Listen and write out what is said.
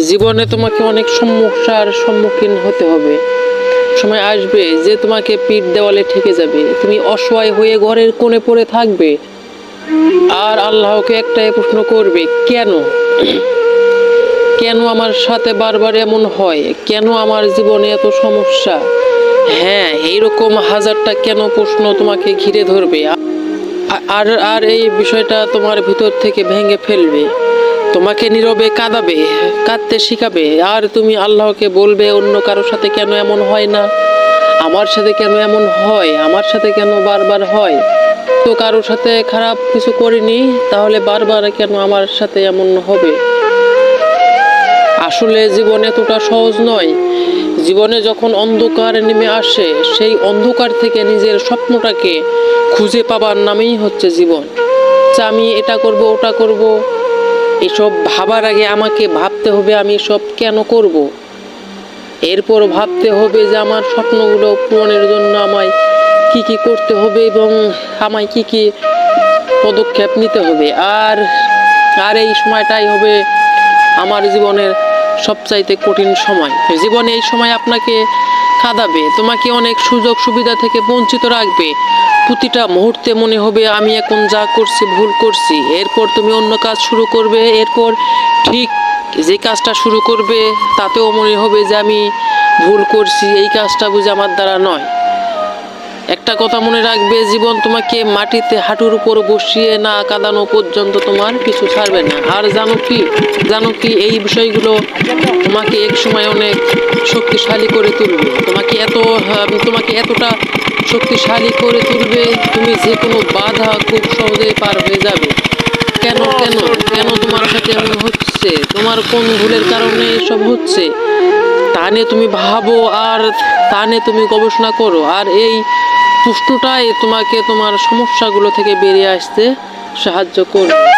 জীবনে তোমাকে অনেক সমস্যার সম্মুখীন হতে হবে। সময় আসবে যে তোমাকে পিঠ দেওয়ালে ঠেকে যাবে, তুমি অসহায় হয়ে ঘরের কোণে পড়ে থাকবে আর আল্লাহকে একটাই প্রশ্ন করবে, কেন কেন আমার সাথে বারবার এমন হয়, কেন আমার জীবনে এত সমস্যা। হ্যাঁ, এইরকম হাজারটা কেন প্রশ্ন তোমাকে ঘিরে ধরবে আর আর এই বিষয়টা তোমার ভিতর থেকে ভেঙে ফেলবে, তোমাকে নীরবে কাঁদাবে, কাঁদতে শিখাবে। আর তুমি আল্লাহকে বলবে, অন্য কারোর সাথে কেন এমন হয় না, আমার সাথে কেন এমন হয়, আমার সাথে কেন বারবার হয়। তো কারোর সাথে খারাপ কিছু করিনি, তাহলে বারবার কেন আমার সাথে এমন হবে। আসলে জীবন এতটা সহজ নয়। জীবনে যখন অন্ধকার নেমে আসে, সেই অন্ধকার থেকে নিজের স্বপ্নটাকে খুঁজে পাবার নামেই হচ্ছে জীবন। যে আমি এটা করব, ওটা করব, এসব ভাবার আগে আমাকে ভাবতে হবে আমি সব কেন করব। এরপর ভাবতে হবে যে আমার স্বপ্নগুলো পূরণের জন্য আমায় কি কি করতে হবে এবং আমায় কি কি পদক্ষেপ নিতে হবে। আর আর এই সময়টাই হবে আমার জীবনের সবচাইতে কঠিন সময়। জীবনে এই সময় আপনাকে কাঁদাবে, তোমাকে অনেক সুযোগ সুবিধা থেকে বঞ্চিত রাখবে। প্রতিটা মুহূর্তে মনে হবে আমি এখন যা করছি ভুল করছি। এরপর তুমি অন্য কাজ শুরু করবে, এরপর ঠিক যে কাজটা শুরু করবে তাতেও মনে হবে যে আমি ভুল করছি, এই কাজটা বুঝে আমার দ্বারা নয়। একটা কথা মনে রাখবে, জীবন তোমাকে মাটিতে হাঁটুর উপর বসিয়ে না কাঁদানো পর্যন্ত তোমার কিছু ছাড়বে না। আর জানো কি এই বিষয়গুলো তোমাকে এক সময় অনেক শক্তিশালী করে তুলবে। তোমাকে এতটা শক্তিশালী করে তুলবে, তুমি যে কোনো বাধা খুব সহজে পার হয়ে যাবে। কেন কেন কেন তোমার সাথে এমন হচ্ছে, তোমার কোন ভুলের কারণে এসব হচ্ছে, তা নিয়ে তুমি ভাবো আর তা নিয়ে তুমি গবেষণা করো। আর এই প্রশ্নটাই তোমাকে তোমার সমস্যাগুলো থেকে বেরিয়ে আসতে সাহায্য করবে।